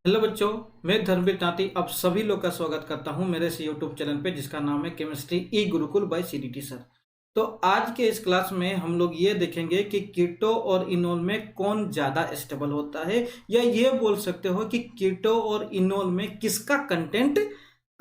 Hello बच्चों, मैं धर्मवीर तांती आप सभी लोग का स्वागत करता हूं मेरे इस यूट्यूब चैनल पे जिसका नाम है केमिस्ट्री ई गुरुकुल बाय सीडीटी सर। तो आज के इस क्लास में हम लोग ये देखेंगे कि कीटो और इनोल में कौन ज़्यादा स्टेबल होता है, या ये बोल सकते हो कि कीटो और इनोल में किसका कंटेंट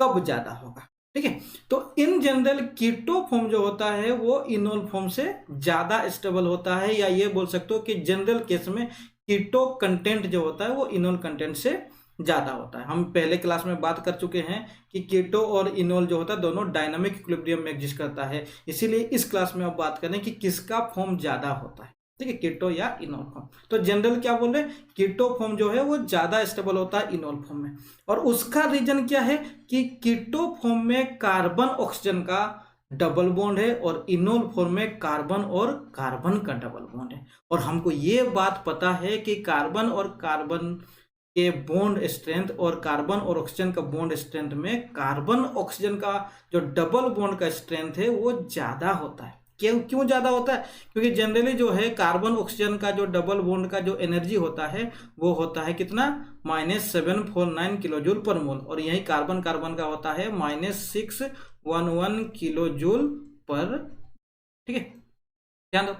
कब ज़्यादा होगा। ठीक है, तो इन जनरल कीटो फॉर्म जो होता है वो इनोल फॉर्म से ज़्यादा स्टेबल होता है, या ये बोल सकते हो कि जनरल केस में कीटो कंटेंट जो होता है वो इनोल कंटेंट से ज़्यादा होता है। हम पहले क्लास में बात कर चुके हैं कि कीटो और इनोल जो होता है दोनों डायनामिक इक्विलिब्रियम में एग्जिस्ट करता है, इसीलिए इस क्लास में अब बात करें कि किसका फॉर्म ज़्यादा होता है। ठीक है, कीटो या इनोल फॉर्म। तो जनरल क्या बोल रहे हैं, कीटो फॉर्म जो है वो ज़्यादा स्टेबल होता है इनोल फॉर्म में, और उसका रीजन क्या है कि कीटो फॉर्म में कार्बन ऑक्सीजन का डबल बॉन्ड है और इनोल फॉर्म में कार्बन और कार्बन का डबल बॉन्ड है। और हमको ये बात पता है कि कार्बन और कार्बन के बॉन्ड स्ट्रेंथ और कार्बन और ऑक्सीजन का बॉन्ड स्ट्रेंथ में कार्बन ऑक्सीजन का जो डबल बॉन्ड का स्ट्रेंथ है वो ज़्यादा होता है। क्यों ज़्यादा होता है? क्योंकि जनरली जो है कार्बन ऑक्सीजन का जो डबल बॉन्ड का जो एनर्जी होता है वो होता है कितना, -749 किलो जूल पर मोल, और यही कार्बन कार्बन का होता है -611 किलो जूल पर। ठीक है, ध्यान दो।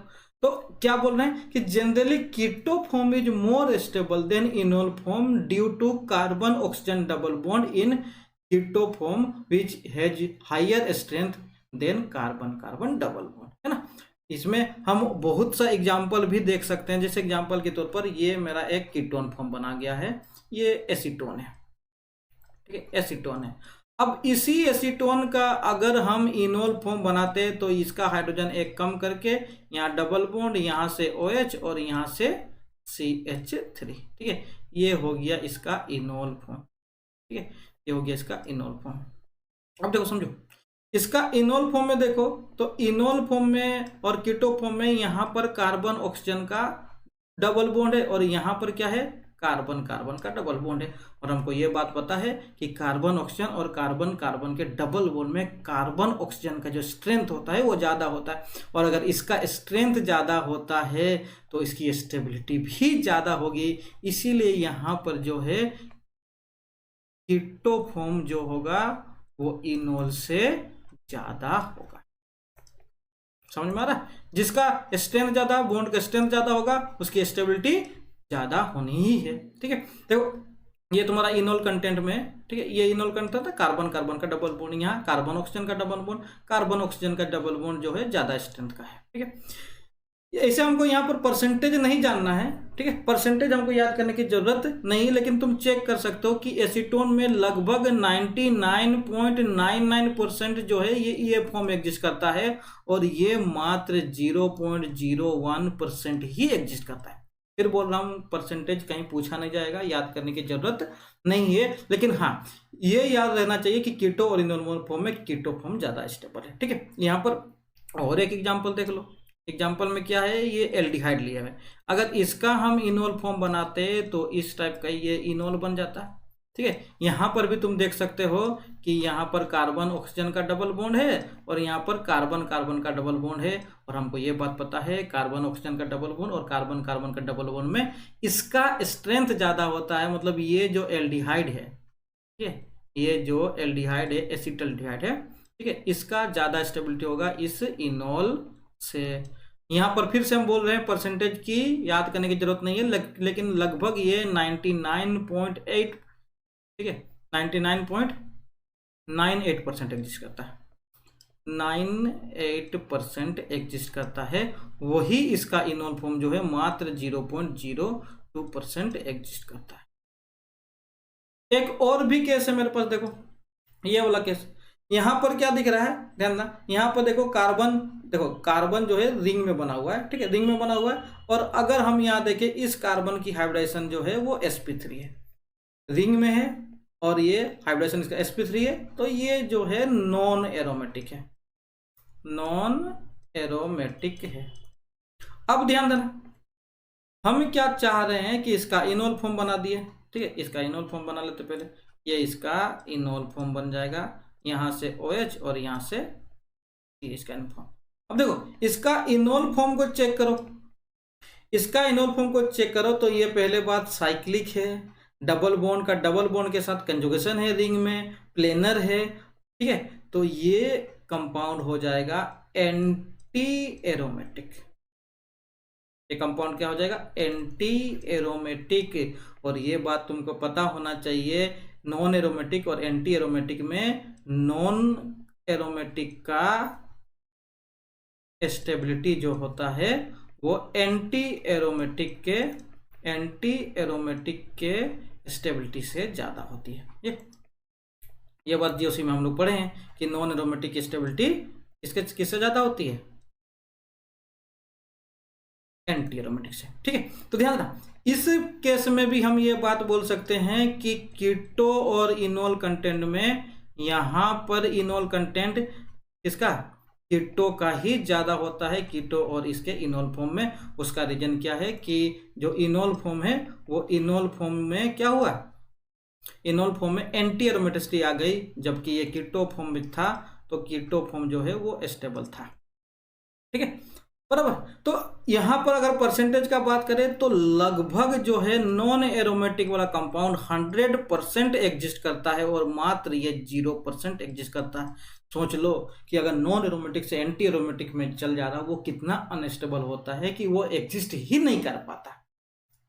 तो क्या बोल रहे हैं कि generally keto form is more stable than enol form due to carbon oxygen double bond in keto form which has higher strength than carbon carbon double bond, है ना। इसमें हम बहुत सा एग्जाम्पल भी देख सकते हैं। जैसे एग्जाम्पल के तौर पर ये मेरा एक कीटोन फॉर्म बना गया है, ये एसीटोन है। ठीक है, एसीटोन है। अब इसी एसीटोन का अगर हम इनोल फॉर्म बनाते तो इसका हाइड्रोजन एक कम करके यहाँ डबल बॉन्ड, यहाँ से OH और यहाँ से CH3। ठीक है, ये हो गया इसका इनोल फॉर्म। ठीक है, ये हो गया इसका इनोल फॉर्म। अब देखो समझो, इसका इनोल फॉर्म में देखो तो इनोल फॉर्म में और कीटो फॉर्म में यहाँ पर कार्बन ऑक्सीजन का डबल बॉन्ड है और यहाँ पर क्या है, कार्बन कार्बन का डबल बॉन्ड है। और हमको ये बात पता है कि कार्बन ऑक्सीजन और कार्बन कार्बन के डबल बॉन्ड में कार्बन ऑक्सीजन का जो स्ट्रेंथ होता है वो ज़्यादा होता है, और अगर इसका स्ट्रेंथ ज़्यादा होता है तो इसकी स्टेबिलिटी भी ज़्यादा होगी। इसीलिए यहाँ पर जो है कीटो फॉर्म जो होगा वो इनोल से ज़्यादा होगा। समझ में आ रहा है? जिसका स्ट्रेंथ ज़्यादा, बॉन्ड का स्ट्रेंथ ज़्यादा होगा, उसकी स्टेबिलिटी ज़्यादा होनी ही है। ठीक है, देखो ये तुम्हारा इनोल कंटेंट में, ठीक है, ये इनोल कंटेंट है कार्बन कार्बन का डबल बॉन्ड, यहाँ कार्बन ऑक्सीजन का डबल बॉन्ड, कार्बन ऑक्सीजन का डबल बॉन्ड जो है ज़्यादा स्ट्रेंथ का है। ठीक है, ऐसे हमको यहाँ पर परसेंटेज नहीं जानना है। ठीक है, परसेंटेज हमको याद करने की जरूरत नहीं, लेकिन तुम चेक कर सकते हो कि एसीटोन में लगभग 99.99% जो है ये EF फॉर्म एग्जिस्ट करता है, और ये मात्र 0.01% ही एग्जिस्ट करता है। फिर बोल रहा हूँ परसेंटेज कहीं पूछा नहीं जाएगा, याद करने की जरूरत नहीं है, लेकिन हाँ ये याद रहना चाहिए कि कीटो और इनोल फॉर्म में कीटो फॉर्म ज़्यादा स्टेबल है। ठीक है, यहाँ पर और एक एग्जाम्पल देख लो। एग्जाम्पल में क्या है, ये एल्डिहाइड लिया है। अगर इसका हम इनोल फॉर्म बनाते तो इस टाइप का ये इनोल बन जाता है। ठीक है, यहाँ पर भी तुम देख सकते हो कि यहाँ पर कार्बन ऑक्सीजन का डबल बॉन्ड है और यहाँ पर कार्बन कार्बन का डबल बॉन्ड है, और हमको ये बात पता है कार्बन ऑक्सीजन का डबल बॉन्ड और कार्बन कार्बन का डबल बॉन्ड में इसका स्ट्रेंथ ज़्यादा होता है। मतलब ये जो एल्डिहाइड है, ठीक है, ये जो एल्डिहाइड है, एसिटल्डिहाइड है, ठीक है, इसका ज़्यादा स्टेबिलिटी होगा इस इनोल से। यहाँ पर फिर से हम बोल रहे हैं परसेंटेज की याद करने की जरूरत नहीं है, लेकिन लगभग ये 99.8, ठीक है, 99.98% एग्जिस्ट करता है। 98% एग्जिस्ट करता है, वही इसका इनोल फॉर्म जो है मात्र 0.02% एग्जिस्ट करता है। एक और भी केस है मेरे पास, देखो ये वाला केस। यहाँ पर क्या दिख रहा है, ध्यान देना, यहाँ पर देखो कार्बन, देखो कार्बन जो है रिंग में बना हुआ है। ठीक है, रिंग में बना हुआ है, और अगर हम यहाँ देखें इस कार्बन की हाइब्रिडाइजेशन जो है वो sp3 है, रिंग में है, और ये हाइब्रिडाइजेशन इसका sp3 है, तो ये जो है नॉन एरोमेटिक है, नॉन एरोमेटिक है। अब ध्यान देना, हम क्या चाह रहे हैं कि इसका इनोल फॉर्म बना दिए। ठीक है, इसका इनोल फॉर्म बना लेते पहले, ये इसका इनोल फॉर्म बन जाएगा, यहाँ से OH और यहाँ से इसका इनोल फॉर्म। अब देखो इसका इनोल फॉर्म को चेक करो, इसका इनोल फॉर्म को चेक करो, तो ये पहले बात साइक्लिक है, डबल बॉन्ड का डबल बॉन्ड के साथ कंजुगेशन है रिंग में, प्लेनर है, ठीक है, तो ये कंपाउंड हो जाएगा एंटी एरोमेटिक। ये कंपाउंड क्या हो जाएगा? Anti aromatic. और ये बात तुमको पता होना चाहिए, नॉन एरोमेटिक और एंटी एरोमेटिक में नॉन एरोमेटिक का स्टेबिलिटी जो होता है वो एंटी एरोमेटिक के स्टेबिलिटी से ज्यादा होती है। ये बात जीओसी में हम लोग पढ़े हैं कि नॉन एरोमेटिक की स्टेबिलिटी किससे ज्यादा होती है? एंटी एरोमेटिक से, ठीक है। तो ध्यान रखना, इस केस में भी हम ये बात बोल सकते हैं कि कीटो और इनोल कंटेंट में यहां पर इनोल कंटेंट किसका? कीटो का ही ज्यादा होता है, कीटो और इसके इनोल फॉर्म में। उसका रीजन क्या है कि जो इनोल फॉर्म है वो इनोल फॉर्म में क्या हुआ? इनोल फॉर्म में एंटी एरोमेटिसिटी आ गई, जबकि ये कीटो फॉर्म में था तो कीटो फॉर्म जो है वो स्टेबल था, ठीक है, बराबर। तो यहां पर अगर परसेंटेज का बात करें तो लगभग जो है नॉन एरोमेटिक वाला कंपाउंड 100% एग्जिस्ट करता है और मात्र ये 0% एग्जिस्ट करता है। सोच लो कि अगर नॉन एरोमेटिक से एंटी एरोमेटिक में चल जा रहा है वो कितना अनस्टेबल होता है कि वो एग्जिस्ट ही नहीं कर पाता,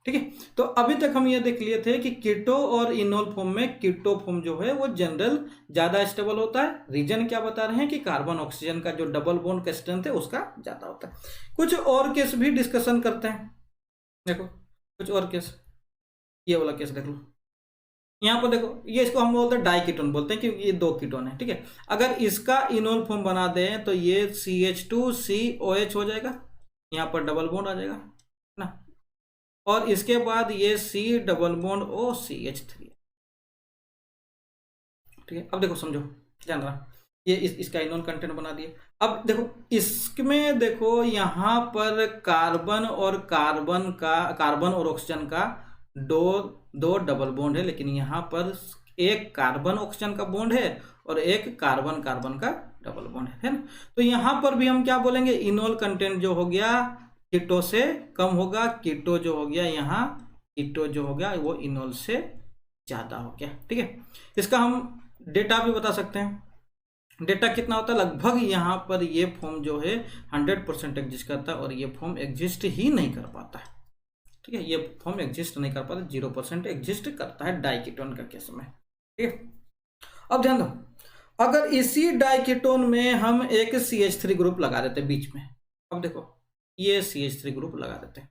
ठीक है। तो अभी तक हम ये देख लिए थे कि कीटो और इनोल फॉर्म में कीटो फॉर्म जो है वो जनरल ज्यादा स्टेबल होता है। रीजन क्या बता रहे हैं कि कार्बन ऑक्सीजन का जो डबल बॉन्ड का स्ट्रेंथ है उसका ज्यादा होता है। कुछ और केस भी डिस्कशन करते हैं। देखो कुछ और केस, ये वाला केस देख लो। यहाँ पर देखो, ये इसको हम बोलते हैं डाइकीटोन बोलते हैं क्योंकि ये दो कीटोन है, ठीक है। अगर इसका इनोल फॉर्म बना दें तो ये CH2COH हो जाएगा, यहाँ पर डबल बॉन्ड आ जाएगा ना, और इसके बाद ये C डबल बॉन्ड OCH3, ठीक है। अब देखो समझो, ध्यान रहा, ये इसका इनोन कंटेंट बना दिए। अब देखो इसमें देखो यहाँ पर कार्बन और ऑक्सीजन का दो डबल बॉन्ड है, लेकिन यहाँ पर एक कार्बन ऑक्सीजन का बॉन्ड है और एक कार्बन का डबल बॉन्ड है ना। तो यहाँ पर भी हम क्या बोलेंगे? इनोल कंटेंट जो हो गया कीटो से कम होगा, कीटो जो हो गया यहाँ, कीटो जो हो गया वो इनोल से ज्यादा हो गया, ठीक है। इसका हम डेटा भी बता सकते हैं। डेटा कितना होता है? लगभग यहाँ पर ये फॉर्म जो है 100% एग्जिस्ट करता है और ये फॉर्म एग्जिस्ट ही नहीं कर पाता है, ठीक है। ये फॉर्म एग्जिस्ट नहीं कर पाता, 0% एग्जिस्ट करता है डाइकीटोन का केस में, ठीक है। अब ध्यान दो, अगर इसी डाइकीटोन में हम एक CH3 ग्रुप लगा देते बीच में, अब देखो ये CH3 ग्रुप लगा देते हैं,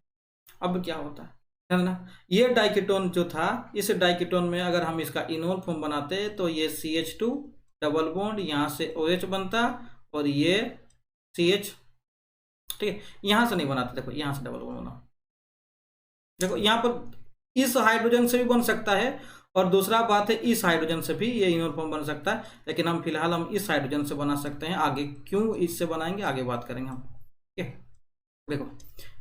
अब क्या होता है ना, ये डाइकीटोन जो था, इस डाइकीटोन में अगर हम इसका इनोल फॉर्म बनाते तो ये CH2 डबल बॉन्ड यहाँ से OH बनता और ये CH, ठीक है। यहां से नहीं बनाते, देखो यहां से डबल बॉन्ड बना, देखो यहाँ पर इस हाइड्रोजन से भी बन सकता है और दूसरा बात है इस हाइड्रोजन से भी ये इनोल फॉर्म बन सकता है, लेकिन हम फिलहाल हम इस हाइड्रोजन से बना सकते हैं। आगे क्यों इससे बनाएंगे, आगे बात करेंगे हम, ठीक है। देखो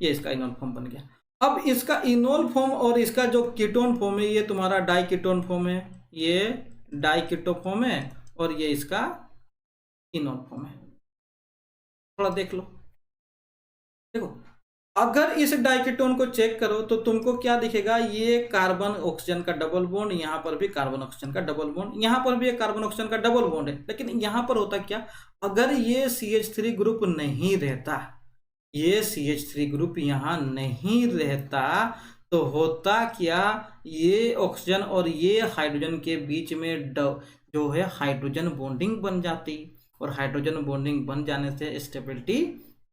ये इसका इनोल फॉर्म बन गया। अब इसका इनोल फॉर्म और इसका जो कीटोन फॉर्म है ये तुम्हारा डाइकीटोन फॉर्म है, ये डाइकीटो फॉर्म है और ये इसका इनोल फॉर्म है। थोड़ा देख लो, देखो अगर इस डाइकीटोन को चेक करो तो तुमको क्या दिखेगा? ये कार्बन ऑक्सीजन का डबल बॉन्ड, यहाँ पर भी कार्बन ऑक्सीजन का डबल बॉन्ड, यहाँ पर भी एक कार्बन ऑक्सीजन का डबल बॉन्ड है, लेकिन यहाँ पर होता क्या? अगर ये CH3 ग्रुप नहीं रहता, ये CH3 ग्रुप यहाँ नहीं रहता तो होता क्या? ये ऑक्सीजन और ये हाइड्रोजन के बीच में जो है हाइड्रोजन बॉन्डिंग बन जाती और हाइड्रोजन बॉन्डिंग बन जाने से स्टेबिलिटी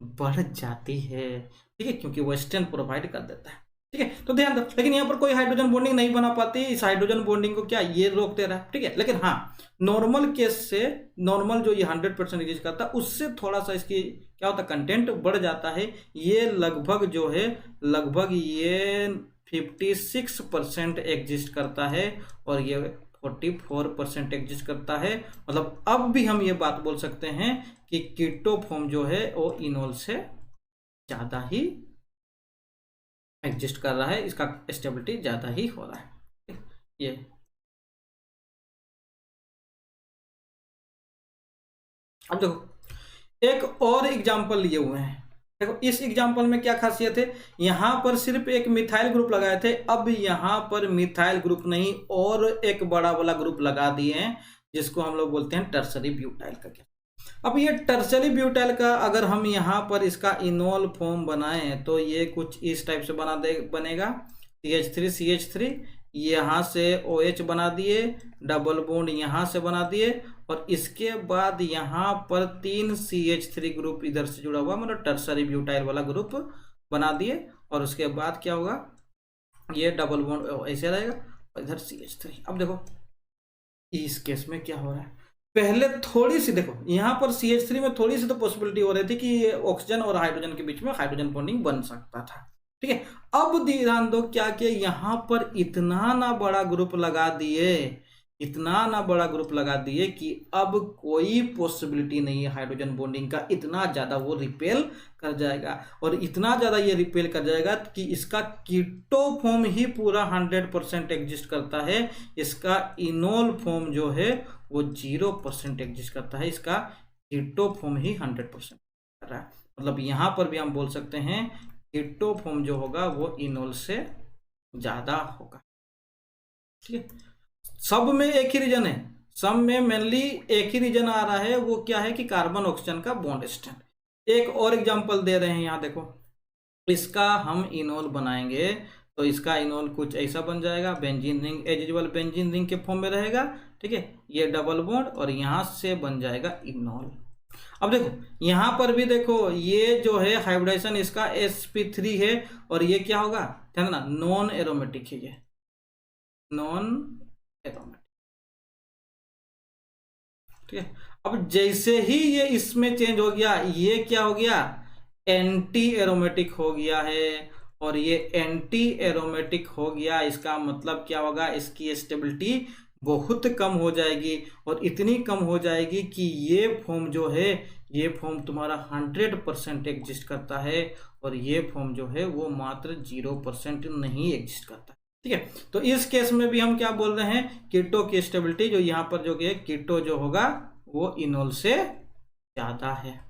बढ़ जाती है, ठीक है, क्योंकि वो स्ट्रेंथ प्रोवाइड कर देता है, ठीक है। तो ध्यान दो, लेकिन यहाँ पर कोई हाइड्रोजन बॉन्डिंग नहीं बना पाती, इस हाइड्रोजन बॉन्डिंग को क्या ये रोक दे रहा है, ठीक है। लेकिन हाँ, नॉर्मल केस से, नॉर्मल जो ये 100% यूज करता है उससे थोड़ा सा इसकी क्या होता है? कंटेंट बढ़ जाता है। ये लगभग जो है लगभग ये 56% एग्जिस्ट करता है और ये 44% एग्जिस्ट करता है। मतलब अब भी हम ये बात बोल सकते हैं कि कीटो फॉर्म जो है वो इनोल से ज्यादा ही एग्जिस्ट कर रहा है, इसका स्टेबिलिटी ज्यादा ही हो रहा है। ये अब देखो एक और एग्जांपल लिए हुए हैं, देखो इस एग्जांपल में क्या खासियत है, यहाँ पर सिर्फ एक मिथाइल ग्रुप लगाए थे, अब यहाँ पर मिथाइल ग्रुप नहीं और एक बड़ा वाला ग्रुप लगा दिए हैं जिसको हम लोग बोलते हैं टर्सरी ब्यूटाइल का। क्या अब ये टर्सरी ब्यूटाइल का अगर हम यहाँ पर इसका इनोल फॉर्म बनाएं तो ये कुछ इस टाइप से बनेगा CH3 यहाँ से OH बना दिए, डबल बॉन्ड यहाँ से बना दिए और इसके बाद यहाँ पर 3 CH3 ग्रुप इधर से जुड़ा हुआ, मतलब टर्सरी ब्यूटाइल वाला ग्रुप बना दिए और उसके बाद क्या होगा, ये डबल बॉन्ड ऐसे रहेगा और इधर CH3। अब देखो इस केस में क्या हो रहा है, पहले थोड़ी सी देखो यहाँ पर CH3 में थोड़ी सी तो पॉसिबिलिटी हो रही थी कि ये ऑक्सीजन और हाइड्रोजन के बीच में हाइड्रोजन बॉन्डिंग बन सकता था, ठीक है। अब ध्यान दो क्या कि यहाँ पर इतना ना बड़ा ग्रुप लगा दिए, इतना ना बड़ा ग्रुप लगा दिए कि अब कोई पॉसिबिलिटी नहीं है हाइड्रोजन बॉन्डिंग का, इतना ज़्यादा वो रिपेल कर जाएगा और इतना ज़्यादा ये रिपेल कर जाएगा कि इसका कीटो फॉर्म ही पूरा 100% एग्जिस्ट करता है, इसका इनोल फॉर्म जो है वो 0% एग्जिस्ट करता है, इसका कीटो फॉर्म ही 100% कर रहा है। मतलब यहाँ पर भी हम बोल सकते हैं कीटो फॉर्म जो होगा वो इनोल से ज़्यादा होगा, ठीक है। सब में एक ही रीजन है, सब में मेनली एक ही रीजन आ रहा है, वो क्या है कि कार्बन ऑक्सीजन का बॉन्ड स्ट्रेंथ। एक और एग्जांपल दे रहे हैं यहाँ देखो, इसका हम इनोल बनाएंगे तो इसका इनोल कुछ ऐसा बन जाएगा, benzene ring as usual benzene ring के फॉर्म में रहेगा, ठीक है। ये डबल बॉन्ड और यहाँ से बन जाएगा इनोल। अब देखो यहाँ पर भी देखो ये जो है हाइब्रिडाइजेशन इसका sp3 है और ये क्या होगा, ध्यान देना नॉन एरोमेटिक है, ये नॉन एरोमेटिक, ठीक है। अब जैसे ही ये इसमें चेंज हो गया, ये क्या हो गया, एंटी एरोमेटिक हो गया है और ये एंटी एरोमेटिक हो गया, इसका मतलब क्या होगा, इसकी स्टेबिलिटी बहुत कम हो जाएगी और इतनी कम हो जाएगी कि ये फॉर्म जो है, ये फॉर्म तुम्हारा 100% एग्जिस्ट करता है और ये फॉर्म जो है वो मात्र 0% नहीं एग्जिस्ट करता, ठीक है। तो इस केस में भी हम क्या बोल रहे हैं, कीटो की स्टेबिलिटी जो यहाँ पर जो है कीटो जो होगा वो इनोल से ज्यादा है।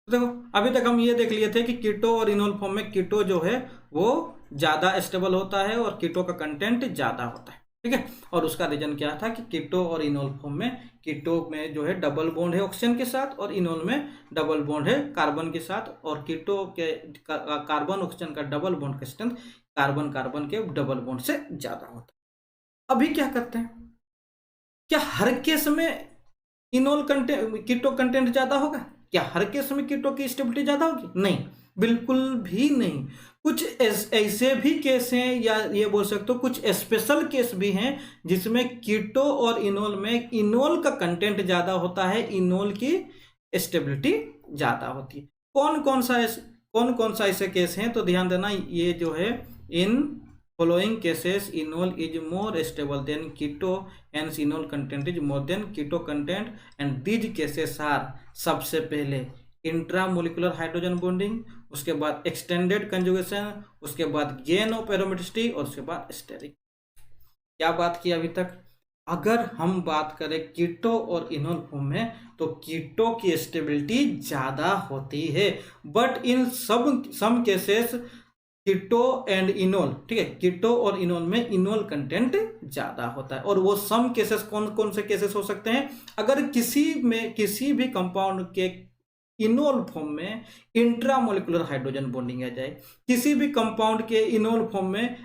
देखो अभी तक हम ये देख लिए थे कि कीटो और इनोल फॉर्म में कीटो जो है वो ज्यादा स्टेबल होता है और कीटो का कंटेंट ज्यादा होता है, ठीक है। और उसका रीजन क्या था कि कीटो और इनोल फॉर्म में, कीटो में जो है डबल बॉन्ड है ऑक्सीजन के साथ और इनोल में डबल बॉन्ड है कार्बन के साथ, और कीटो के कार्बन ऑक्सीजन का डबल बॉन्ड का स्ट्रेंथ कार्बन कार्बन के डबल बॉन्ड से ज्यादा होता है। अभी क्या करते हैं, क्या हर केस में इनोल कंटेंट कीटो कंटेंट ज्यादा होगा, क्या हर केस में कीटो की स्टेबिलिटी ज्यादा होगी, नहीं, बिल्कुल भी नहीं। कुछ ऐसे भी केस हैं या ये बोल सकते हो कुछ स्पेशल केस भी हैं जिसमें कीटो और इनोल में इनोल का कंटेंट ज्यादा होता है, इनोल की स्टेबिलिटी ज्यादा होती है। कौन कौन सा ऐसे केस हैं, तो ध्यान देना, ये जो है in following cases enol is more stable than keto hence enol content is more than keto content and these cases are, सबसे पहले इंट्रामोलिकुलर हाइड्रोजन बॉन्डिंग, उसके बाद एक्सटेंडेड कंजुगेशन, उसके बाद गेन ऑफ एरोमेटिसिटी और उसके बाद स्टेरिक। क्या बात की अभी तक, अगर हम बात करें कीटो और इनोल फॉर्म में तो कीटो की स्टेबिलिटी ज्यादा होती है, but in some cases keto and enol, ठीक है, कीटो और इनोल में इनोल कंटेंट ज्यादा होता है। और वो सम केसेस कौन कौन से केसेस हो सकते हैं, अगर किसी भी कंपाउंड के इनोल फॉर्म में इंट्रामोलिकुलर हाइड्रोजन बॉन्डिंग आ जाए, किसी भी कंपाउंड के इनोल फॉर्म में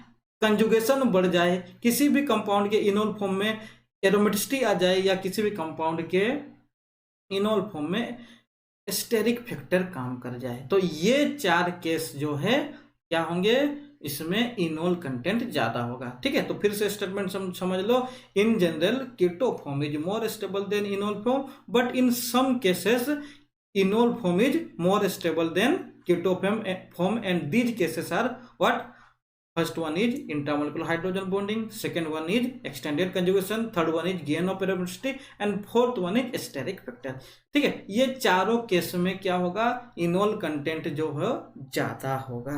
कंजुगेशन बढ़ जाए, किसी भी कंपाउंड के इनोल फॉर्म में एरोमेटिसिटी आ जाए, या किसी भी कंपाउंड के इनोल फॉर्म में स्टेरिक फैक्टर काम कर जाए, तो ये 4 केस जो है क्या होंगे, इसमें इनोल कंटेंट ज्यादा होगा, ठीक है। तो फिर से स्टेटमेंट समझ लो, in general keto form is more stable than enol form, but in some cases enol form is more stable than keto form and these cases are what, first one is intramolecular hydrogen bonding, second one is extended conjugation, third one is gain of aromaticity and fourth one is steric factor, ठीक है। ये चारों case में क्या होगा, enol content जो है ज्यादा होगा।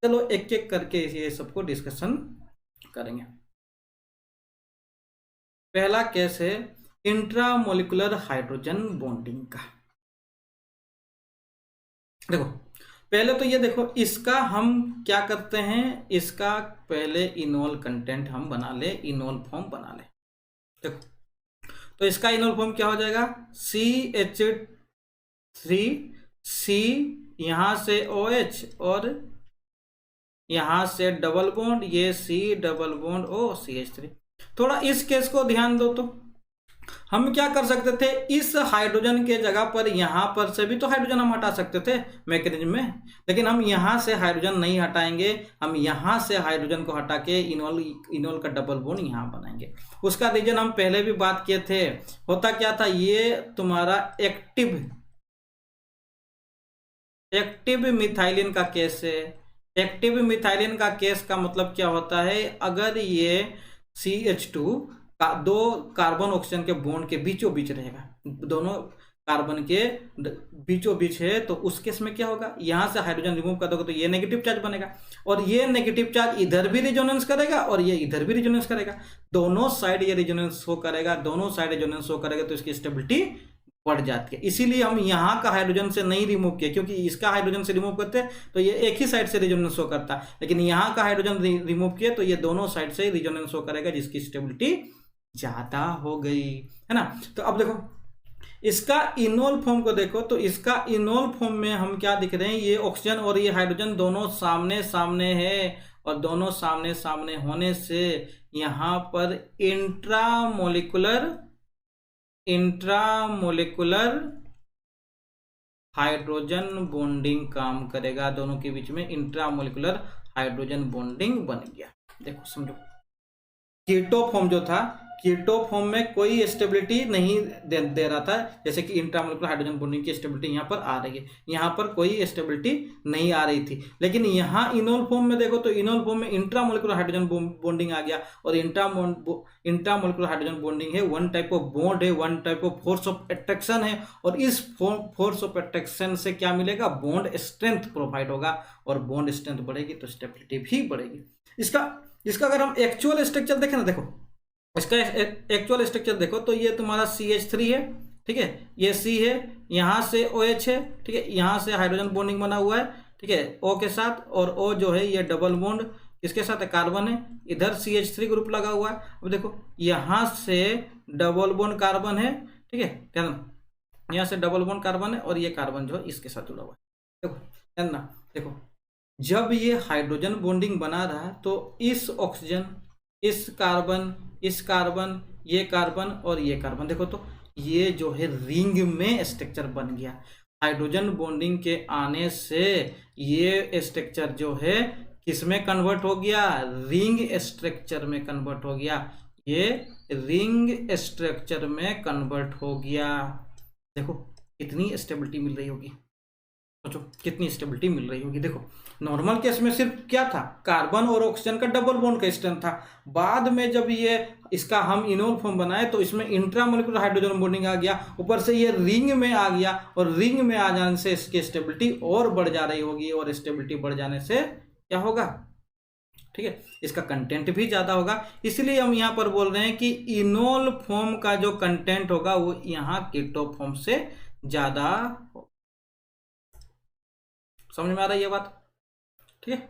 चलो एक एक करके ये सबको डिस्कशन करेंगे। पहला केस है इंट्रामोलिकुलर हाइड्रोजन बॉन्डिंग का। देखो पहले तो ये देखो, इसका हम क्या करते हैं, इसका पहले इनोल कंटेंट हम बना ले, इनोल फॉर्म बना ले। देखो तो इसका इनोल फॉर्म क्या हो जाएगा, CH3C, यहां से OH और यहां से डबल बॉन्ड, ये C double bond O CH3। थोड़ा इस केस को ध्यान दो, तो हम क्या कर सकते थे, इस हाइड्रोजन के जगह पर यहां पर से भी तो हाइड्रोजन हम हटा सकते थे मैकेनिज्म में, लेकिन हम यहां से हाइड्रोजन नहीं हटाएंगे, हम यहां से हाइड्रोजन को हटा के इनोल का डबल बॉन्ड यहां बनाएंगे। उसका रीजन हम पहले भी बात किए थे। होता क्या था, ये तुम्हारा एक्टिव मिथाइलिन का केस है। एक्टिव मिथाइलिन का केस का मतलब क्या होता है, अगर ये CH2 का दो कार्बन ऑक्सीजन के बॉन्ड के बीचों बीच रहेगा, दोनों कार्बन के बीचों बीच है, तो उस केस में क्या होगा, यहां से हाइड्रोजन रिमूव कर दोगे तो ये नेगेटिव चार्ज बनेगा, और ये नेगेटिव चार्ज इधर भी रिजोनेंस करेगा और ये इधर भी रिजोनेंस करेगा, दोनों साइड ये रिजोनेंस शो करेगा, दोनों साइड रिजोनेंस शो करेगा, तो इसकी स्टेबिलिटी बढ़ जाती है। इसीलिए हम यहाँ का हाइड्रोजन से नहीं रिमूव किया, क्योंकि इसका हाइड्रोजन से रिमूव करते तो ये एक ही साइड से रिजोनेंस शो करता, लेकिन यहाँ का हाइड्रोजन रिमूव किए तो ये दोनों साइड से रिजोनेंस शो करेगा, जिसकी स्टेबिलिटी ज्यादा हो गई, है ना। तो अब देखो इसका इनोल फॉर्म को देखो, तो इसका इनोल फॉर्म में हम क्या दिख रहे हैं, ये ऑक्सीजन और ये हाइड्रोजन दोनों सामने सामने है, और दोनों सामने सामने होने से यहां पर इंट्रामोलिकुलर हाइड्रोजन बॉन्डिंग काम करेगा, दोनों के बीच में इंट्रामोलिकुलर हाइड्रोजन बॉन्डिंग बन गया। देखो समझो, कीटो फॉर्म जो था, कीटो फॉर्म में कोई स्टेबिलिटी नहीं दे रहा था, जैसे कि इंट्रामोलिकुलर हाइड्रोजन बॉन्डिंग की स्टेबिलिटी यहाँ पर आ रही है, यहाँ पर कोई स्टेबिलिटी नहीं आ रही थी, लेकिन यहाँ इनोल फॉर्म में देखो तो इनोल फॉर्म में इंट्रामोलिकुलर हाइड्रोजन बॉन्डिंग आ गया, और इंट्रामोलिकुलर हाइड्रोजन बॉन्डिंग है, वन टाइप ऑफ बॉन्ड है, one type of force of attraction है, और इस फोर्स ऑफ अट्रैक्शन से क्या मिलेगा, बॉन्ड स्ट्रेंथ प्रोवाइड होगा, और बॉन्ड स्ट्रेंथ बढ़ेगी तो स्टेबिलिटी भी बढ़ेगी। इसका अगर हम एक्चुअल स्ट्रक्चर देखें ना, देखो इसका एक्चुअल स्ट्रक्चर देखो, तो ये तुम्हारा CH3 है, ठीक है, ये C है, यहाँ से OH है, ठीक है, यहाँ से हाइड्रोजन बॉन्डिंग बना हुआ है, ठीक है, O के साथ, और O जो है ये डबल बॉन्ड किसके साथ है, कार्बन है, इधर CH3 ग्रुप लगा हुआ है। अब देखो यहाँ से डबल बॉन्ड कार्बन है, ठीक है, ध्यान, यहाँ से डबल बॉन्ड कार्बन है, और ये कार्बन जो है इसके साथ जुड़ा हुआ है। देखो ध्यान ना, देखो जब ये हाइड्रोजन बॉन्डिंग बना रहा है तो इस ऑक्सीजन, इस कार्बन, इस कार्बन, ये कार्बन और ये कार्बन, देखो तो ये जो है रिंग में स्ट्रक्चर बन गया। हाइड्रोजन बॉन्डिंग के आने से ये स्ट्रक्चर जो है किस में कन्वर्ट हो गया, रिंग स्ट्रक्चर में कन्वर्ट हो गया, ये रिंग स्ट्रक्चर में कन्वर्ट हो गया। देखो कितनी स्टेबिलिटी मिल रही होगी, सोचो कितनी स्टेबिलिटी मिल रही होगी। देखो नॉर्मल केस में सिर्फ क्या था, कार्बन और ऑक्सीजन का डबल बॉन्ड का स्ट्रेंथ था, बाद में जब ये इसका हम इनोल फॉर्म बनाए तो इसमें इंट्रामोलिकुलर हाइड्रोजन बॉन्डिंग आ गया, ऊपर से ये रिंग में आ गया, और रिंग में आ जाने से इसकी स्टेबिलिटी और बढ़ जा रही होगी, और स्टेबिलिटी बढ़ जाने से क्या होगा, ठीक है, इसका कंटेंट भी ज्यादा होगा। इसलिए हम यहाँ पर बोल रहे हैं कि इनोल फॉर्म का जो कंटेंट होगा वो यहाँ कीटो फॉर्म से ज्यादा होगा। समझ में आ रहा है ये बात, ठीक है।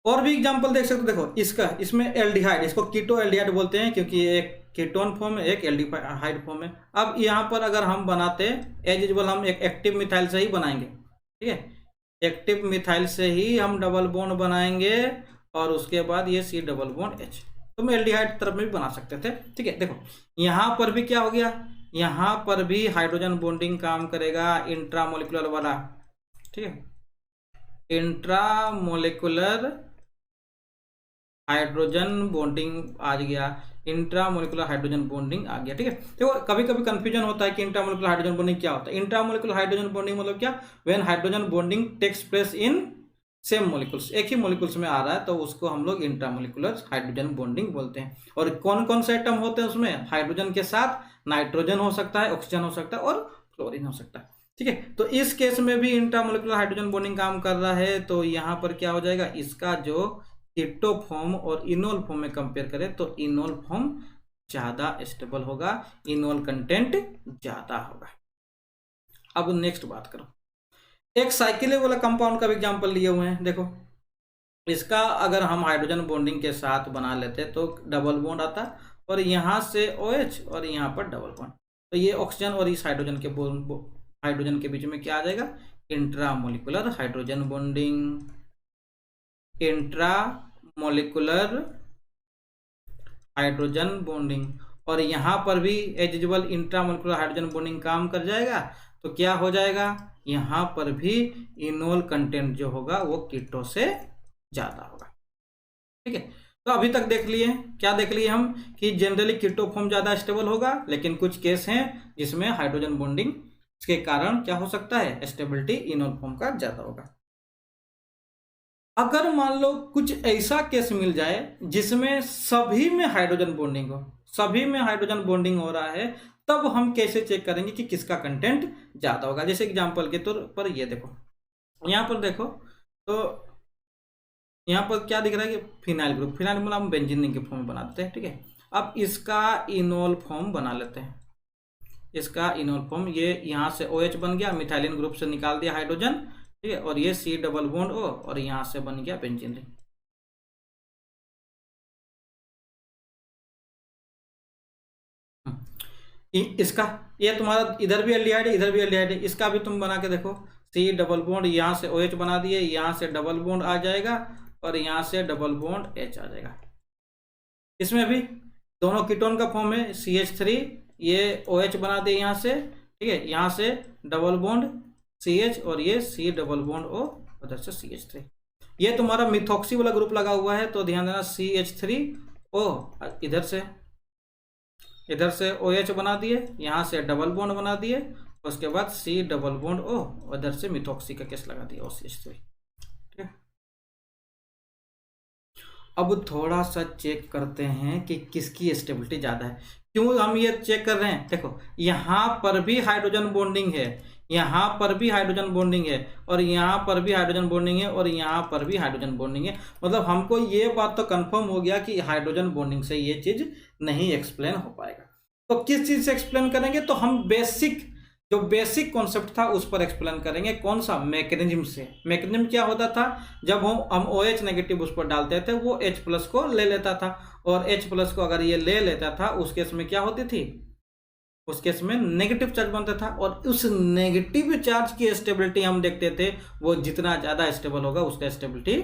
और भी एग्जांपल देख सकते हो, देखो इसका, इसमें एल्डिहाइड, इसको कीटो एल्डिहाइड बोलते हैं क्योंकि एक कीटोन फॉर्म है, एक एल्डिहाइड फॉर्म है। अब यहाँ पर अगर हम बनाते एज यूजुअल, हम एक एक्टिव मिथाइल से ही बनाएंगे, ठीक है, एक्टिव मिथाइल से ही हम डबल बॉन्ड बनाएंगे, और उसके बाद ये C डबल बॉन्ड H, तो हम एल्डिहाइड तरफ में भी बना सकते थे, ठीक है। देखो यहाँ पर भी क्या हो गया, यहाँ पर भी हाइड्रोजन बॉन्डिंग काम करेगा, इंट्रामोलिकुलर वाला, ठीक है, इंट्रामोलिकुलर हाइड्रोजन बॉन्डिंग आ गया, इंट्रामोलिकुलर हाइड्रोजन बॉन्डिंग आ गया, ठीक है। देखो कभी कभी कंफ्यूजन होता है कि इंट्रामोलिकुलर हाइड्रोजन बॉन्डिंग क्या होता है। इंट्रामोलिकुलर हाइड्रोजन बॉन्डिंग मतलब क्या, when hydrogen bonding takes place in same molecules, एक ही मोलिकुल्स में आ रहा है तो उसको हम लोग इंट्रामोलिकुलर हाइड्रोजन बॉन्डिंग बोलते हैं। और कौन कौन से एटम होते हैं उसमें, हाइड्रोजन के साथ नाइट्रोजन हो सकता है, ऑक्सीजन हो सकता है, और फ्लोरीन हो सकता है, ठीक है। तो इस केस में भी इंट्रामोलिकुलर हाइड्रोजन बॉन्डिंग काम कर रहा है, तो यहाँ पर क्या हो जाएगा, इसका जो कीटो फॉर्म और इनोल फॉर्म में कंपेयर करें तो इनोल फॉर्म ज़्यादा स्टेबल होगा, इनोल कंटेंट ज़्यादा होगा। अब नेक्स्ट बात करो, एक साइक्लिक वाला कंपाउंड का भी एग्जाम्पल लिए हुए हैं। देखो इसका अगर हम हाइड्रोजन बॉन्डिंग के साथ बना लेते तो डबल बॉन्ड आता और यहाँ से OH और यहाँ पर डबल बॉन्ड, तो ये ऑक्सीजन और इस हाइड्रोजन के बीच में क्या आ जाएगा, intramolecular hydrogen bonding, intramolecular hydrogen bonding. और यहाँ पर भी as usual intramolecular hydrogen bonding काम कर जाएगा, तो क्या हो जाएगा, यहाँ पर भी इनोल कंटेंट जो होगा वो कीटो से ज्यादा होगा। ठीक है, तो अभी तक देख लिए, क्या देख लिए हम कि जनरली कीटो फॉर्म ज्यादा स्टेबल होगा, लेकिन कुछ केस हैं जिसमें हाइड्रोजन बॉन्डिंग के कारण क्या हो सकता है, स्टेबिलिटी इनोल फॉर्म का ज्यादा होगा। अगर मान लो कुछ ऐसा केस मिल जाए जिसमें सभी में हाइड्रोजन बॉन्डिंग हो, सभी में हाइड्रोजन बॉन्डिंग हो रहा है, तब हम कैसे चेक करेंगे कि किसका कंटेंट ज्यादा होगा। जैसे एग्जांपल के तौर पर ये देखो, यहाँ पर देखो तो यहाँ पर क्या दिख रहा है कि फिनाइल ग्रुप, फिनाइल ग्रुप हम बेंजीन रिंग के फॉर्म में बना देते हैं। ठीक है, अब इसका इनोल फॉर्म बना लेते हैं, इसका इनोल फॉर्म, ये यहाँ से OH बन गया, मिथाइलिन ग्रुप से निकाल दिया हाइड्रोजन, ठीक है, और ये C डबल बॉन्ड O और यहाँ से बन गया बेंजीन रिंग। इसका ये तुम्हारा इधर भी एल्डिहाइड है, इधर भी एल्डिहाइड है, इसका भी तुम बना के देखो, C डबल बॉन्ड, यहाँ से OH बना दिए, यहाँ से डबल बॉन्ड आ जाएगा और यहाँ से डबल बॉन्ड H आ जाएगा। इसमें भी दोनों कीटोन का फॉर्म है CH3, ये OH बना दिए यहाँ से, ठीक है, यहाँ से डबल बॉन्ड CH और ये C डबल बॉन्ड O, उधर से CH3। ये तुम्हारा मिथॉक्सी वाला ग्रुप लगा हुआ है, तो ध्यान देना CH3O, इधर से OH बना दिए, यहाँ से डबल बॉन्ड बना दिए, उसके बाद C डबल बॉन्ड O, उधर से मिथॉक्सी का केस लगा दिया OCH3। ठीक है, अब थोड़ा सा चेक करते हैं कि किसकी स्टेबिलिटी ज्यादा है। क्यों हम ये चेक कर रहे हैं, देखो यहाँ पर भी हाइड्रोजन बॉन्डिंग है, यहाँ पर भी हाइड्रोजन बॉन्डिंग है, और यहाँ पर भी हाइड्रोजन बॉन्डिंग है, और यहाँ पर भी हाइड्रोजन बॉन्डिंग है। मतलब हमको ये बात तो कंफर्म हो गया कि हाइड्रोजन बॉन्डिंग से ये चीज नहीं एक्सप्लेन हो पाएगा। तो किस चीज से एक्सप्लेन करेंगे, तो हम जो बेसिक कॉन्सेप्ट था उस पर एक्सप्लेन करेंगे। कौन सा, मैकेनिज्म से। मैकेनिज्म क्या होता था, जब हम OH नेगेटिव उस पर डालते थे, वो H+ को ले लेता था, और H+ को अगर ये ले लेता था, उस केस में क्या होती थी, उस केस में नेगेटिव चार्ज बनता था, और उस नेगेटिव चार्ज की स्टेबिलिटी हम देखते थे, वो जितना ज्यादा स्टेबल होगा उसका स्टेबिलिटी,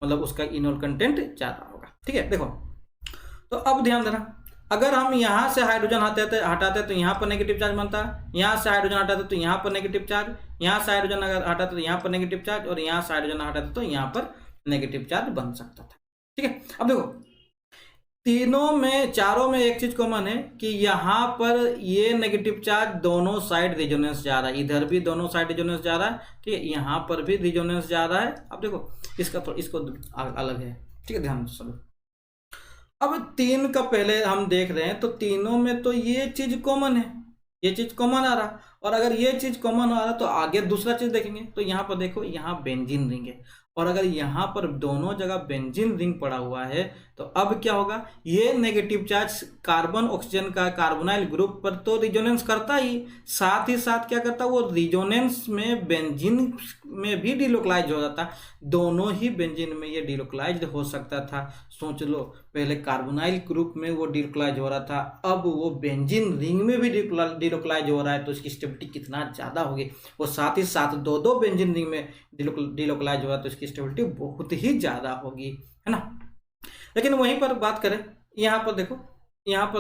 मतलब उसका इनोल कंटेंट ज्यादा होगा। ठीक है, देखो तो अब ध्यान देना, अगर हम यहाँ से हाइड्रोजन हटाते तो यहाँ पर नेगेटिव चार्ज बनता, यहाँ से हाइड्रोजन हटाते तो यहाँ पर नेगेटिव चार्ज, यहाँ से हाइड्रोजन हटाते तो यहाँ पर नेगेटिव चार्ज, और यहाँ से हाइड्रोजन हटाते तो यहाँ पर नेगेटिव चार्ज बन सकता था। ठीक है, अब देखो चारों में एक चीज कॉमन है कि यहाँ पर ये नेगेटिव चार्ज दोनों साइड रिजोनेंस जा रहा है, इधर भी दोनों साइड रिजोनेंस जा रहा है, ठीक है, यहाँ पर भी रिजोनेंस जा रहा है। अब देखो इसको अलग है, ठीक है, ध्यान से। अब 3 का पहले हम देख रहे हैं, तो तीनों में तो ये चीज कॉमन है, ये चीज कॉमन आ रहा, और अगर ये चीज कॉमन आ रहा तो आगे दूसरा चीज देखेंगे। तो यहाँ पर देखो, यहाँ बेंजीन रिंग है, और अगर यहाँ पर दोनों जगह बेंजीन रिंग पड़ा हुआ है, तो अब क्या होगा, ये नेगेटिव चार्ज कार्बन ऑक्सीजन का कार्बोनाइल ग्रुप पर तो रिजोनेंस करता ही, साथ ही साथ क्या करता, वो रिजोनेंस में बेंजीन में भी डिलोकलाइज हो जाता। दोनों ही बेंजीन में ये डिलोकलाइज हो सकता था। सोच लो, पहले कार्बोनाइल ग्रुप में वो डिलोकलाइज हो रहा था, अब वो बेंजीन रिंग में भी डिलोकलाइज हो रहा है, तो इसकी स्टेबिलिटी कितना ज्यादा होगी। वो साथ ही साथ दो बेंजीन रिंग में डिलोकलाइज हो रहा है, तो इसकी स्टेबिलिटी बहुत ही ज्यादा होगी, है ना। लेकिन वहीं पर बात करें, यहाँ पर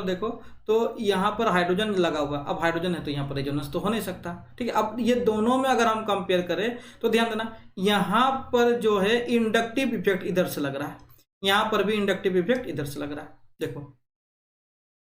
देखो तो यहाँ पर हाइड्रोजन लगा हुआ, अब हाइड्रोजन है तो यहाँ पर रेजोनेंस तो हो नहीं सकता। ठीक है, अब ये दोनों में अगर हम कंपेयर करें तो ध्यान देना, यहाँ पर जो है इंडक्टिव इफेक्ट इधर से लग रहा है, यहाँ पर भी इंडक्टिव इफेक्ट इधर से लग रहा है। देखो,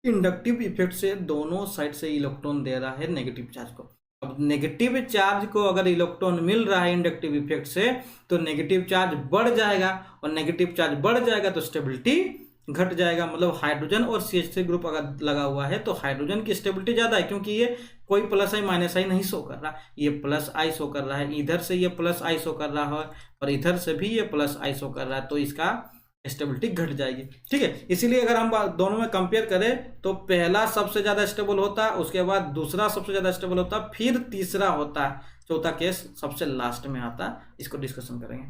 इंडक्टिव इफेक्ट से दोनों साइड से इलेक्ट्रॉन दे रहा है नेगेटिव चार्ज को। अब नेगेटिव चार्ज को अगर इलेक्ट्रॉन मिल रहा है इंडक्टिव इफेक्ट से, तो नेगेटिव चार्ज बढ़ जाएगा, और नेगेटिव चार्ज बढ़ जाएगा तो स्टेबिलिटी घट जाएगा। मतलब हाइड्रोजन और CH3 ग्रुप अगर लगा हुआ है तो हाइड्रोजन की स्टेबिलिटी ज्यादा है, क्योंकि ये कोई +I -I नहीं शो कर रहा, ये +I शो कर रहा है, इधर से ये +I शो कर रहा है, और इधर से भी ये +I शो कर रहा है, तो इसका स्टेबिलिटी घट जाएगी। ठीक है, इसीलिए अगर हम दोनों में कंपेयर करें तो पहला सबसे ज़्यादा स्टेबल होता है, उसके बाद दूसरा सबसे ज़्यादा स्टेबल होता है, फिर तीसरा होता है, चौथा केस सबसे लास्ट में आता है। इसको डिस्कशन करेंगे।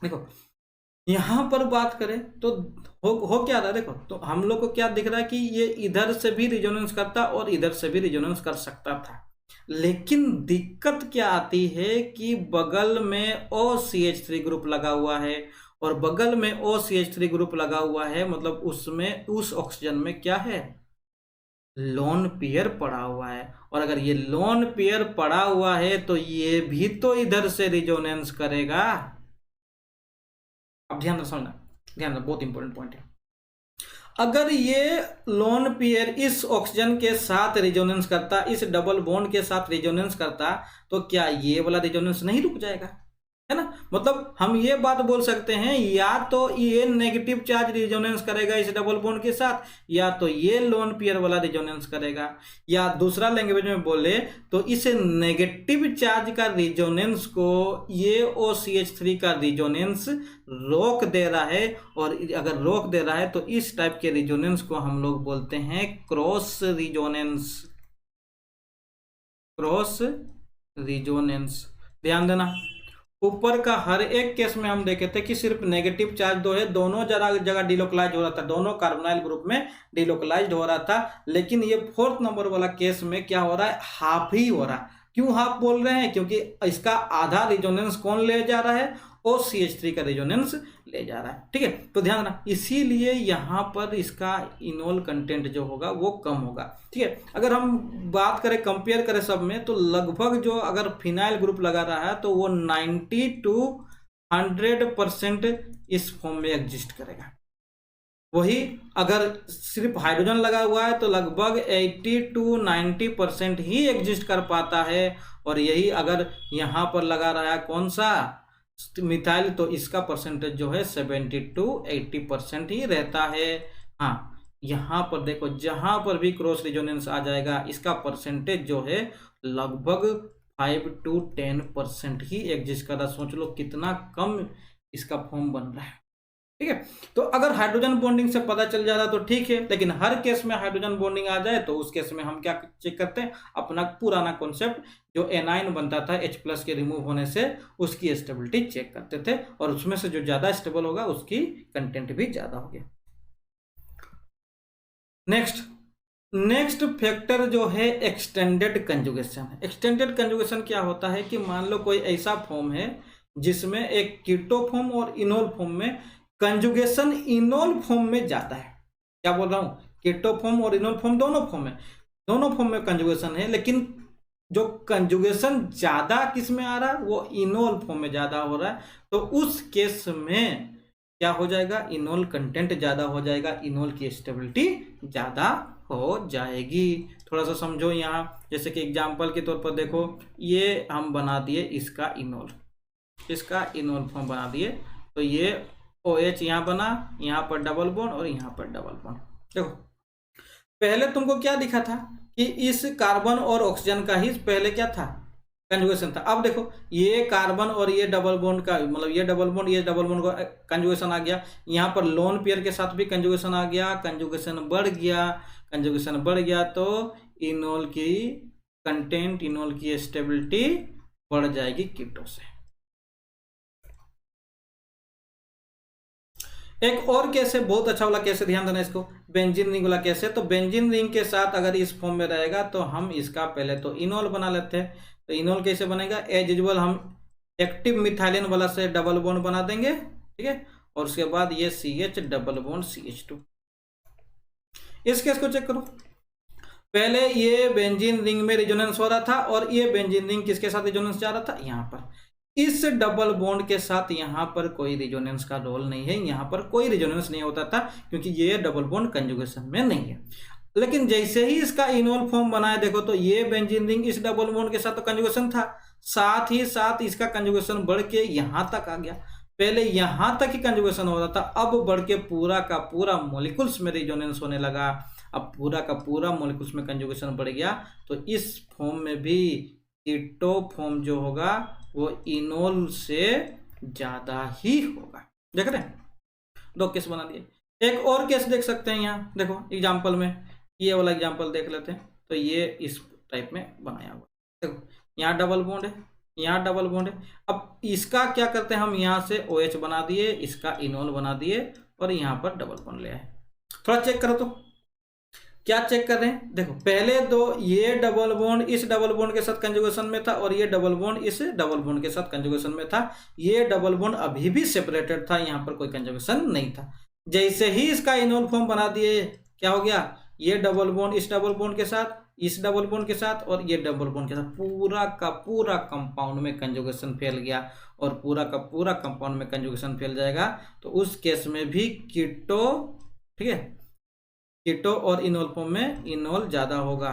देखो यहाँ पर बात करें तो हो क्या रहा है, देखो तो हम लोग को क्या दिख रहा है कि ये इधर से भी रिजोनेंस करता और इधर से भी रिजोनेंस कर सकता था, लेकिन दिक्कत क्या आती है कि बगल में OCH3 ग्रुप लगा हुआ है, और बगल में OCH3 ग्रुप लगा हुआ है मतलब उसमें उस ऑक्सीजन में क्या है, लोन पेयर पड़ा हुआ है। और अगर ये लोन पेयर पड़ा हुआ है तो ये भी तो इधर से रिजोनेंस करेगा। अब ध्यान समझना, ध्यान रखना, बहुत इंपॉर्टेंट पॉइंट है। अगर ये लोन पेयर इस ऑक्सीजन के साथ रिजोनेंस करता, इस डबल बॉन्ड के साथ रिजोनेंस करता, तो क्या ये वाला रिजोनेंस नहीं रुक जाएगा, है ना। मतलब हम ये बात बोल सकते हैं या तो ये नेगेटिव चार्ज रिजोनेंस करेगा इस डबल बॉन्ड के साथ, या तो ये लोन पेयर वाला रिजोनेंस करेगा, या दूसरा लैंग्वेज में बोले तो इस नेगेटिव चार्ज का रिजोनेंस को ये OCH3 का रिजोनेंस रोक दे रहा है। और अगर रोक दे रहा है तो इस टाइप के रिजोनेंस को हम लोग बोलते हैं क्रॉस रिजोनेंस। क्रॉस रिजोनेंस, ध्यान देना। ऊपर का हर एक केस में हम देखे थे कि सिर्फ नेगेटिव चार्ज दो है, दोनों जगह डिलोकलाइज हो रहा था, दोनों कार्बोनाइल ग्रुप में डिलोकलाइज हो रहा था। लेकिन ये 4th नंबर वाला केस में क्या हो रहा है, हाफ ही हो रहा है। क्यों हाफ बोल रहे हैं, क्योंकि इसका आधा रिजोनेंस कौन ले जा रहा है, OCH3 का रिजोनेंस ले जा रहा है। ठीक है, तो ध्यान रखना, इसीलिए यहाँ पर इसका इनोल कंटेंट जो होगा वो कम होगा। ठीक है, अगर हम बात करें कंपेयर करें सब में तो लगभग जो अगर फिनाइल ग्रुप लगा रहा है तो वो 90 to 100% इस फॉर्म में एग्जिस्ट करेगा। वही अगर सिर्फ हाइड्रोजन लगा हुआ है तो लगभग 80 to 90% ही एग्जिस्ट कर पाता है। और यही अगर यहाँ पर लगा रहा है कौन सा, मिथाइल, तो इसका परसेंटेज जो है 70 to 80% ही रहता है। हाँ, यहाँ पर देखो जहां पर भी क्रॉस रिजोनेंस आ जाएगा इसका परसेंटेज जो है लगभग 5 to 10% ही एग्जिस्ट कर रहा। सोच लो कितना कम इसका फॉर्म बन रहा है। ठीक है, तो अगर हाइड्रोजन बॉन्डिंग से पता चल जाता तो ठीक है, लेकिन हर केस में हाइड्रोजन बॉन्डिंग आ जाए तो उस केस में हम क्या चेक करते हैं, अपना पुराना कॉन्सेप्ट जो एनाइन बनता था H+ के रिमूव होने से, उसकी स्टेबिलिटी चेक करते थे, और उसमें से जो ज्यादा स्टेबल होगा उसकी कंटेंट भी ज्यादा होगी। नेक्स्ट फैक्टर जो है एक्सटेंडेड कंजुगेशन। एक्सटेंडेड कंजुगेशन क्या होता है कि मान लो कोई ऐसा फॉर्म है जिसमें एक कीटो फॉर्म और इनोल फॉर्म में कंजुगेशन इनोल फॉर्म में जाता है। क्या बोल रहा हूं, कीटो फॉर्म और इनोल फॉर्म दोनों फॉर्म में कंजुगेशन है, लेकिन जो कंजुगेशन ज्यादा किस में आ रहा है, वो इनोल फॉर्म में ज्यादा हो रहा है। तो उस केस में क्या हो जाएगा, इनोल कंटेंट ज्यादा हो जाएगा, इनोल की स्टेबिलिटी ज्यादा हो जाएगी। थोड़ा सा समझो यहाँ, जैसे कि एग्जाम्पल के तौर पर देखो, ये हम बना दिए इसका इनोल फॉर्म बना दिए, तो ये OH यहाँ बना, यहाँ पर डबल बॉन्ड और यहाँ पर डबल बॉन्ड। देखो पहले तुमको क्या दिखा था कि इस कार्बन और ऑक्सीजन का ही पहले क्या था, कंजुगेशन था। अब देखो ये कार्बन और ये डबल बॉन्ड का, मतलब ये डबल बॉन्ड का कंजुगेशन आ गया, यहाँ पर लोन पेयर के साथ भी कंजुगेशन आ गया, कंजुगेशन बढ़ गया तो इनोल की कंटेंट, इनोल की स्टेबिलिटी बढ़ जाएगी कीटो से। एक और केस है, बहुत अच्छा वाला केस है, ध्यान देना इसको, बेंजीन रिंग वाला केस है। तो बेंजीन रिंग के साथ अगर इस फॉर्म में रहेगा तो हम इसका पहले तो इनोल बना लेते हैं। तो इनोल कैसे बनेगा, एज यूजुअल हम एक्टिव मिथाइलिन वाला से डबल बॉन्ड बना देंगे। ठीक है, और उसके बाद ये CH डबल बॉन्ड CH2। इस केस को चेक करो, पहले ये बेंजीन रिंग में रिजोनेंस हो रहा था और ये बेंजीन रिंग किसके साथ रिजोनेंस जा रहा था, यहाँ पर। इस डबल बॉन्ड के साथ यहाँ पर कोई रिजोनेंस का रोल नहीं है, यहाँ पर कोई रिजोनेंस नहीं होता था क्योंकि ये डबल बॉन्ड कंजुगेशन में नहीं है। लेकिन जैसे ही इसका इनोल फॉर्म बनाया, देखो तो ये बेंजीन रिंग इस डबल बॉन्ड के साथ तो कंजुगेशन था, साथ ही साथ इसका कंजुगेशन बढ़ के यहाँ तक आ गया। पहले यहाँ तक ही कंजुगेशन हो रहा था, अब बढ़ के पूरा का पूरा मॉलिक्यूल्स में रिजोनेंस होने लगा। अब पूरा का पूरा मॉलिक्यूल्स में कंजुगेशन बढ़ गया, तो इस फॉर्म में भी कीटो फॉर्म जो होगा वो इनोल से ज्यादा ही होगा। देख रहे हैं, दो केस बना दिए। एक और केस देख सकते हैं यहाँ, देखो एग्जाम्पल में, ये वाला एग्जाम्पल देख लेते हैं। तो ये इस टाइप में बनाया हुआ, देखो यहाँ डबल बॉन्ड है, यहाँ डबल बॉन्ड है। अब इसका क्या करते हैं हम, यहाँ से OH बना दिए, इसका इनोल बना दिए और यहाँ पर डबल बॉन्ड ले आए। थोड़ा चेक करो तो क्या चेक कर रहे हैं, देखो पहले दो, ये डबल बॉन्ड इस डबल बॉन्ड के साथ कंजुगेशन में था और ये डबल बॉन्ड इस डबल बॉन्ड के साथ कंजुगेशन में था। ये डबल बॉन्ड अभी भी सेपरेटेड था, यहाँ पर कोई कंजुगेशन नहीं था। जैसे ही इसका इनोल फॉर्म बना दिए, क्या हो गया, ये डबल बॉन्ड इस डबल बॉन्ड के साथ, इस डबल बॉन्ड के साथ और ये डबल बॉन्ड के साथ पूरा का पूरा कंपाउंड में कंजुगेशन फैल गया और पूरा का पूरा कंपाउंड में कंजुगेशन फैल जाएगा। तो उस केस में भी कीटो, ठीक है, कीटो और इनोल फॉर्म में इनोल ज्यादा होगा।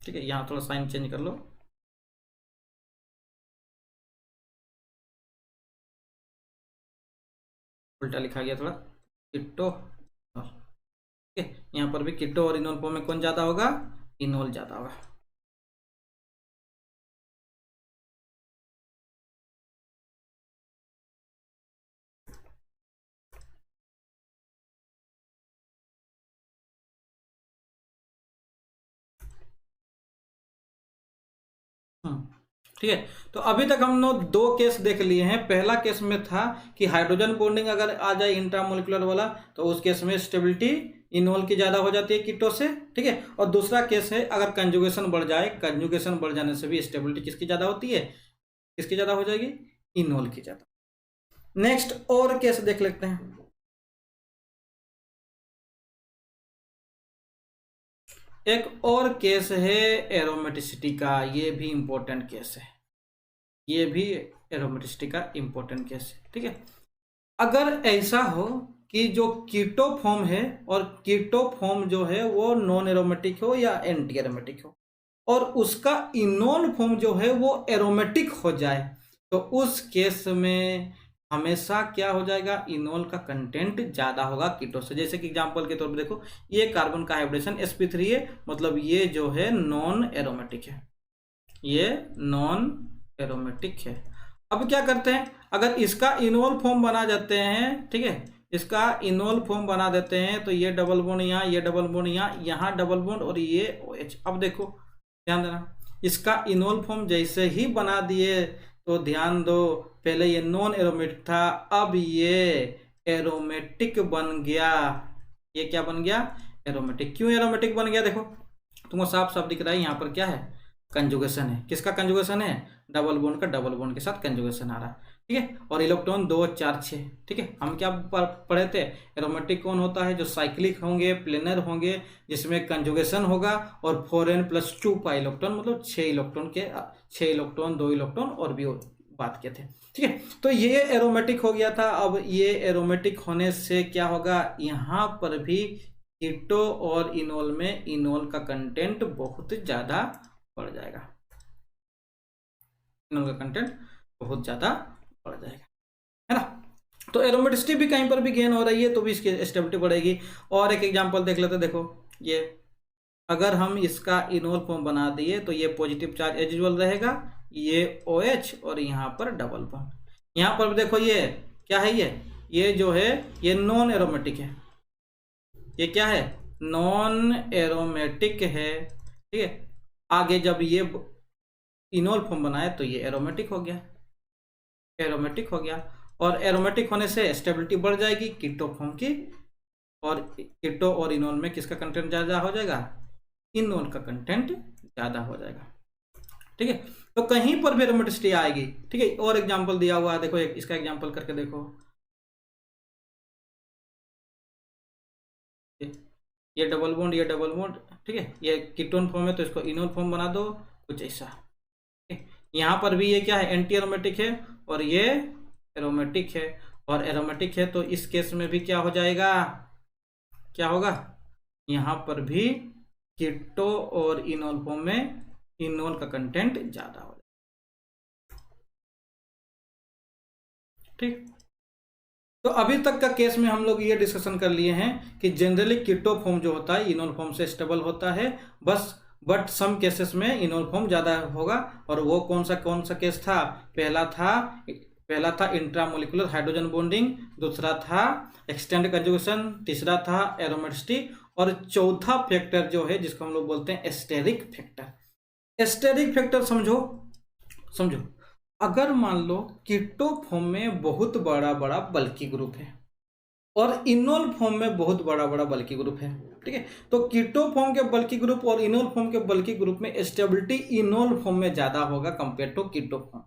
ठीक है, यहाँ थोड़ा साइन चेंज कर लो, उल्टा लिखा गया थोड़ा, कीटो, ठीक है, यहाँ पर भी कीटो और इनोल फॉर्म में कौन ज्यादा होगा, इनोल ज्यादा होगा। ठीक है, तो अभी तक हम लोग दो केस देख लिए हैं। पहला केस में था कि हाइड्रोजन बॉन्डिंग अगर आ जाए इंट्रामोलिकुलर वाला, तो उस केस में स्टेबिलिटी इनोल की ज्यादा हो जाती है कीटो से। ठीक है, और दूसरा केस है अगर कंजुगेशन बढ़ जाए, कंजुगेशन बढ़ जाने से भी स्टेबिलिटी किसकी ज्यादा होती है, किसकी ज्यादा हो जाएगी, इनोल की ज्यादा। नेक्स्ट और केस देख लेते हैं। एक और केस है एरोमेटिसिटी का, ये भी इंपॉर्टेंट केस है, ये भी एरोमेटिसिटी का इंपॉर्टेंट केस है। ठीक है, अगर ऐसा हो कि जो कीटो फॉर्म है और कीटो फॉर्म जो है वो नॉन एरोमेटिक हो या एंटी एरोमेटिक हो और उसका इनोल फॉर्म जो है वो एरोमेटिक हो जाए, तो उस केस में हमेशा क्या हो जाएगा, इनोल का कंटेंट ज्यादा होगा कीटो से। जैसे कि एग्जांपल के तौर पर देखो, ये कार्बन का हाइब्रिडेशन sp3 है, मतलब ये जो है नॉन एरोमेटिक है, ये नॉन एरोमेटिक है। अब क्या करते हैं, अगर इसका इनोल फॉर्म बना जाते हैं, ठीक है, इसका इनोल फॉर्म बना देते हैं, तो ये डबल बॉन्ड यहाँ, ये डबल बॉन्ड यहाँ, यहाँ डबल बॉन्ड और ये OH। अब देखो ध्यान देना, इसका इनोल फॉर्म जैसे ही बना दिए तो ध्यान दो, पहले ये नॉन एरोमेटिक था, अब ये एरोमेटिक बन गया। ये क्या बन गया, एरोमेटिक। क्यों एरोमेटिक बन गया, देखो तुमको साफ साफ दिख रहा है, यहाँ पर क्या है, कंजुगेशन है। किसका कंजुगेशन है, डबल बॉन्ड का डबल बॉन्ड के साथ कंजुगेशन आ रहा है। ठीक है, और इलेक्ट्रॉन 2 4 6। ठीक है, हम क्या पढ़े थे, एरोमेटिक कौन होता है, जो साइक्लिक होंगे, प्लेनर होंगे, जिसमें कंजुगेशन होगा और 4n+2 पाई इलेक्ट्रॉन, मतलब 6 इलेक्ट्रॉन के 6 इलेक्ट्रॉन 2 इलेक्ट्रॉन और भी बात किए थे। ठीक है, तो ये एरोमेटिक हो गया था। अब ये एरोमेटिक होने से क्या होगा, यहाँ पर भी कीटो और इनोल में इनोल का कंटेंट बहुत ज्यादा बढ़ जाएगा, इनोल का कंटेंट बहुत ज्यादा बढ़ जाएगा, है ना। तो एरोमेटिसिटी भी कहीं पर भी गेन हो रही है, तो भी इसकी स्टेबिलिटी बढ़ेगी। और एक एग्जांपल देख लेते हैं, देखो ये अगर हम इसका इनोल फॉर्म बना दिए तो ये पॉजिटिव चार्ज एज यूजुअल रहेगा, ये OH और यहाँ पर डबल बॉन्ड। यहाँ पर देखो ये क्या है, ये जो है ये नॉन एरोमेटिक है, ये क्या है, नॉन एरोमेटिक है। ठीक है, आगे जब ये इनोल फॉर्म बनाए तो ये एरोमेटिक हो गया, एरोमेटिक हो गया। और एरोमेटिक होने से स्टेबिलिटी बढ़ जाएगी कीटो फॉर्म की, और कीटो और इनोल में किसका कंटेंट ज्यादा हो जाएगा, इनोल का कंटेंट ज्यादा हो जाएगा। ठीक है, तो कहीं पर भी एरोमेटिसिटी आएगी। ठीक है, और एग्जांपल दिया हुआ है, देखो इसका एग्जांपल करके देखो, ये डबल बॉन्ड, ये डबल बॉन्ड, ठीक है, ये कीटोन फॉर्म है तो इसको इनोल फॉर्म बना दो कुछ ऐसा। यहाँ पर भी ये क्या है, एंटी एरोमेटिक है और ये एरोमेटिक है, और एरोमेटिक है तो इस केस में भी क्या हो जाएगा, क्या होगा, यहाँ पर भी कीटो और इनोल फॉर्म में इनोल का कंटेंट ज्यादा हो जाएगा। ठीक, तो अभी तक का केस में हम लोग ये डिस्कशन कर लिए हैं कि जनरली कीटो फॉर्म जो होता है इनोल फॉर्म से स्टेबल होता है, बट सम केसेस में इनोल फॉर्म ज्यादा होगा। और वो कौन सा केस था, पहला था पहला था इंट्रामोलिकुलर हाइड्रोजन बॉन्डिंग, दूसरा था एक्सटेंड कंजुगेशन, तीसरा था एरोमेटिसिटी, और चौथा फैक्टर जो है जिसको हम लोग बोलते हैं एस्टेरिक फैक्टर। एस्टेरिक फैक्टर समझो समझो, अगर मान लो कीटो फॉर्म में बहुत बड़ा बड़ा बल्की ग्रुप है और इनोल फॉर्म में बहुत बड़ा बड़ा बल्की ग्रुप है, ठीक है, तो कीटो फॉर्म के बल्की ग्रुप और इनोल फॉर्म के बल्की ग्रुप में स्टेबिलिटी इनोल फॉर्म में ज्यादा होगा कंपेयर टू कीटो फॉर्म।